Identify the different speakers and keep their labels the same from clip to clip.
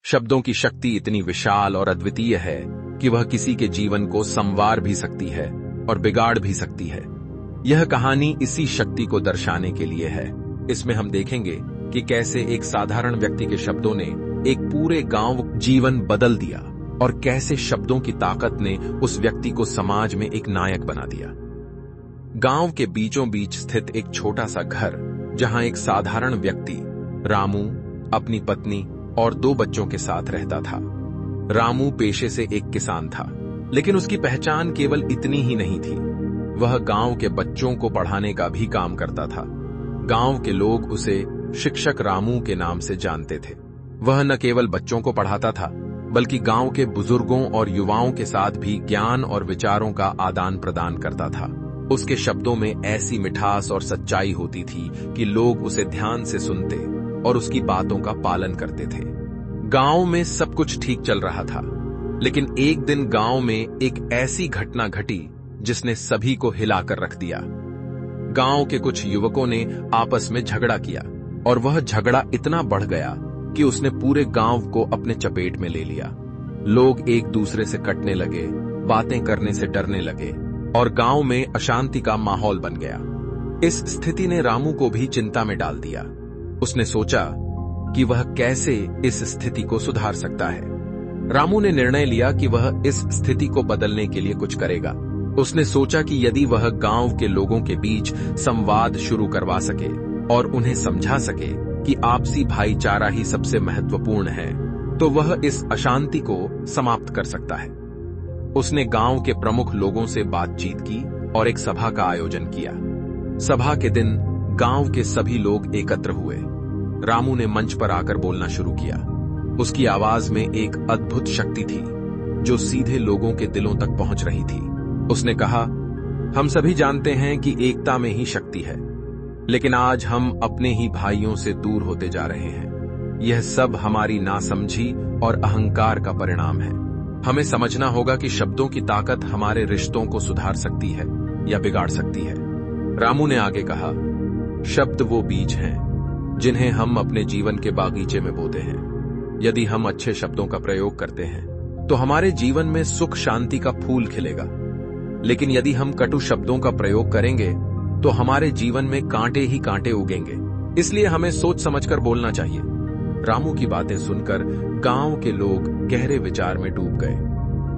Speaker 1: शब्दों की शक्ति इतनी विशाल और अद्वितीय है कि वह किसी के जीवन को संवार भी सकती है और बिगाड़ भी सकती है। यह कहानी इसी शक्ति को दर्शाने के लिए है। इसमें हम देखेंगे कि कैसे एक साधारण व्यक्ति के शब्दों ने एक पूरे गांव जीवन बदल दिया और कैसे शब्दों की ताकत ने उस व्यक्ति को समाज में एक नायक बना दिया। गांव के बीचों बीच स्थित एक छोटा सा घर, जहां एक साधारण व्यक्ति रामू अपनी पत्नी और 2 बच्चों के साथ रहता था। रामू पेशे से एक किसान था, लेकिन उसकी पहचान केवल इतनी ही नहीं थी। वह गांव के बच्चों को पढ़ाने का भी काम करता था। गांव के लोग उसे शिक्षक रामू के नाम से जानते थे। वह न केवल बच्चों को पढ़ाता था, बल्कि गांव के बुजुर्गों और युवाओं के साथ भी ज्ञान और विचारों का आदान प्रदान करता था। उसके शब्दों में ऐसी मिठास और सच्चाई होती थी कि लोग उसे ध्यान से सुनते और उसकी बातों का पालन करते थे। गांव में सब कुछ ठीक चल रहा था, लेकिन एक दिन गांव में एक ऐसी घटना घटी जिसने सभी को हिलाकर रख दिया। गांव के कुछ युवकों ने आपस में झगड़ा किया और वह झगड़ा इतना बढ़ गया कि उसने पूरे गांव को अपने चपेट में ले लिया। लोग एक दूसरे से कटने लगे, बातें करने से डरने लगे और गांव में अशांति का माहौल बन गया। इस स्थिति ने रामू को भी चिंता में डाल दिया। उसने सोचा कि वह कैसे इस स्थिति को सुधार सकता है। रामू ने निर्णय लिया कि वह इस स्थिति को बदलने के लिए कुछ करेगा। उसने सोचा कि यदि वह गांव के लोगों के बीच संवाद शुरू करवा सके और उन्हें समझा सके कि आपसी भाईचारा ही सबसे महत्वपूर्ण है, तो वह इस अशांति को समाप्त कर सकता है। उसने गांव के प्रमुख लोगों से बातचीत की और एक सभा का आयोजन किया। सभा के दिन गांव के सभी लोग एकत्र हुए। रामू ने मंच पर आकर बोलना शुरू किया। उसकी आवाज में एक अद्भुत शक्ति थी जो सीधे लोगों के दिलों तक पहुंच रही थी। उसने कहा, हम सभी जानते हैं कि एकता में ही शक्ति है, लेकिन आज हम अपने ही भाइयों से दूर होते जा रहे हैं। यह सब हमारी नासमझी और अहंकार का परिणाम है। हमें समझना होगा कि शब्दों की ताकत हमारे रिश्तों को सुधार सकती है या बिगाड़ सकती है। रामू ने आगे कहा, शब्द वो बीज हैं जिन्हें हम अपने जीवन के बागीचे में बोते हैं। यदि हम अच्छे शब्दों का प्रयोग करते हैं तो हमारे जीवन में सुख शांति का फूल खिलेगा, लेकिन यदि हम कटु शब्दों का प्रयोग करेंगे तो हमारे जीवन में कांटे ही कांटे उगेंगे। इसलिए हमें सोच समझकर बोलना चाहिए। रामू की बातें सुनकर गांव के लोग गहरे विचार में डूब गए।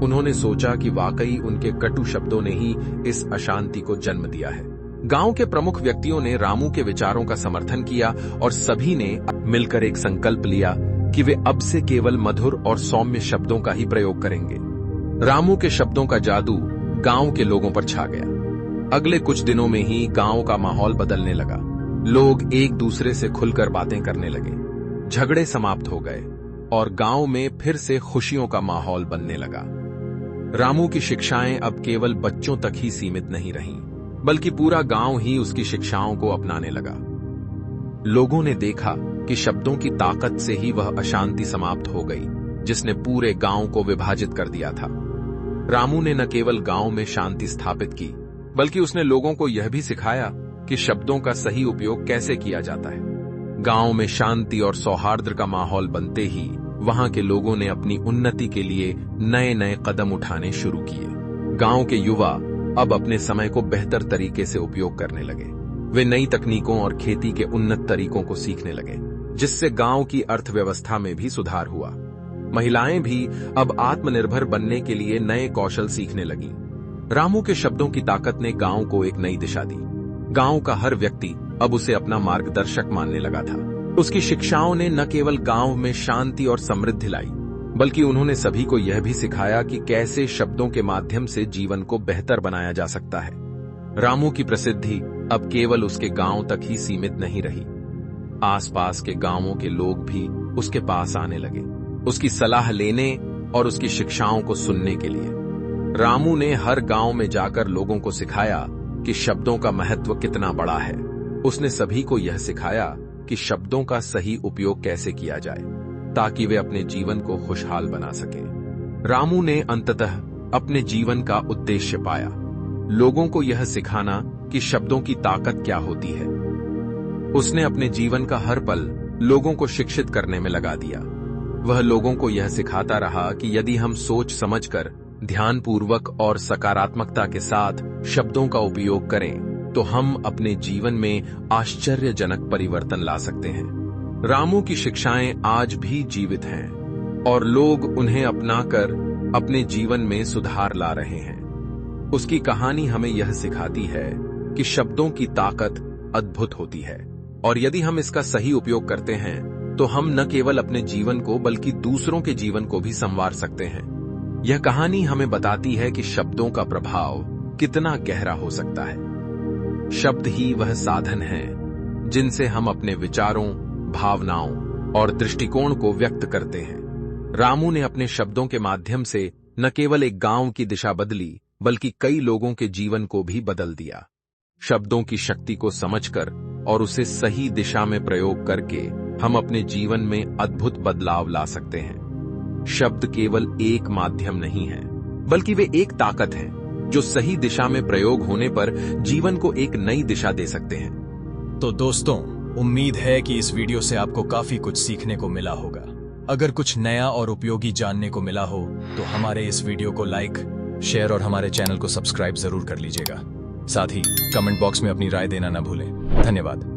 Speaker 1: उन्होंने सोचा कि वाकई उनके कटु शब्दों ने ही इस अशांति को जन्म दिया है। गांव के प्रमुख व्यक्तियों ने रामू के विचारों का समर्थन किया और सभी ने मिलकर एक संकल्प लिया कि वे अब से केवल मधुर और सौम्य शब्दों का ही प्रयोग करेंगे। रामू के शब्दों का जादू गांव के लोगों पर छा गया। अगले कुछ दिनों में ही गांव का माहौल बदलने लगा। लोग एक दूसरे से खुलकर बातें करने लगे। झगड़े समाप्त हो गए और गांव में फिर से खुशियों का माहौल बनने लगा। रामू की शिक्षाएं अब केवल बच्चों तक ही सीमित नहीं रहीं, बल्कि पूरा गांव ही उसकी शिक्षाओं को अपनाने लगा। लोगों ने देखा कि शब्दों की ताकत से ही वह अशांति समाप्त हो गई जिसने पूरे गांव को विभाजित कर दिया था। रामू ने न केवल गांव में शांति स्थापित की, बल्कि उसने लोगों को यह भी सिखाया कि शब्दों का सही उपयोग कैसे किया जाता है। गांव में शांति और सौहार्द का माहौल बनते ही वहां के लोगों ने अपनी उन्नति के लिए नए नए कदम उठाने शुरू किए। गांव के युवा अब अपने समय को बेहतर तरीके से उपयोग करने लगे। वे नई तकनीकों और खेती के उन्नत तरीकों को सीखने लगे, जिससे गांव की अर्थव्यवस्था में भी सुधार हुआ। महिलाएं भी अब आत्मनिर्भर बनने के लिए नए कौशल सीखने लगीं। रामू के शब्दों की ताकत ने गांव को एक नई दिशा दी। गांव का हर व्यक्ति अब उसे अपना मार्गदर्शक मानने लगा था। उसकी शिक्षाओं ने न केवल गांव में शांति और समृद्धि लाई, बल्कि उन्होंने सभी को यह भी सिखाया कि कैसे शब्दों के माध्यम से जीवन को बेहतर बनाया जा सकता है। रामू की प्रसिद्धि अब केवल उसके गांव तक ही सीमित नहीं रही। आसपास के गांवों के लोग भी उसके पास आने लगे, उसकी सलाह लेने और उसकी शिक्षाओं को सुनने के लिए। रामू ने हर गांव में जाकर लोगों को सिखाया कि शब्दों का महत्व कितना बड़ा है। उसने सभी को यह सिखाया कि शब्दों का सही उपयोग कैसे किया जाए ताकि वे अपने जीवन को खुशहाल बना सके। रामू ने अंततः अपने जीवन का उद्देश्य पाया, लोगों को यह सिखाना कि शब्दों की ताकत क्या होती है। उसने अपने जीवन का हर पल लोगों को शिक्षित करने में लगा दिया। वह लोगों को यह सिखाता रहा कि यदि हम सोच समझकर, ध्यानपूर्वक और सकारात्मकता के साथ शब्दों का उपयोग करें तो हम अपने जीवन में आश्चर्यजनक परिवर्तन ला सकते हैं। रामू की शिक्षाएं आज भी जीवित हैं और लोग उन्हें अपनाकर अपने जीवन में सुधार ला रहे हैं। उसकी कहानी हमें यह सिखाती है कि शब्दों की ताकत अद्भुत होती है और यदि हम इसका सही उपयोग करते हैं तो हम न केवल अपने जीवन को बल्कि दूसरों के जीवन को भी संवार सकते हैं। यह कहानी हमें बताती है कि शब्दों का प्रभाव कितना गहरा हो सकता है। शब्द ही वह साधन है जिनसे हम अपने विचारों, भावनाओं और दृष्टिकोण को व्यक्त करते हैं। रामू ने अपने शब्दों के माध्यम से न केवल एक गांव की दिशा बदली बल्कि कई लोगों के जीवन को भी बदल दिया। शब्दों की शक्ति को समझकर और उसे सही दिशा में प्रयोग करके हम अपने जीवन में अद्भुत बदलाव ला सकते हैं। शब्द केवल एक माध्यम नहीं है बल्कि वे एक ताकत है जो सही दिशा में प्रयोग होने पर जीवन को एक नई दिशा दे सकते हैं।
Speaker 2: तो दोस्तों, उम्मीद है कि इस वीडियो से आपको काफी कुछ सीखने को मिला होगा। अगर कुछ नया और उपयोगी जानने को मिला हो तो हमारे इस वीडियो को लाइक, शेयर और हमारे चैनल को सब्सक्राइब जरूर कर लीजिएगा। साथ ही कमेंट बॉक्स में अपनी राय देना न भूलें। धन्यवाद।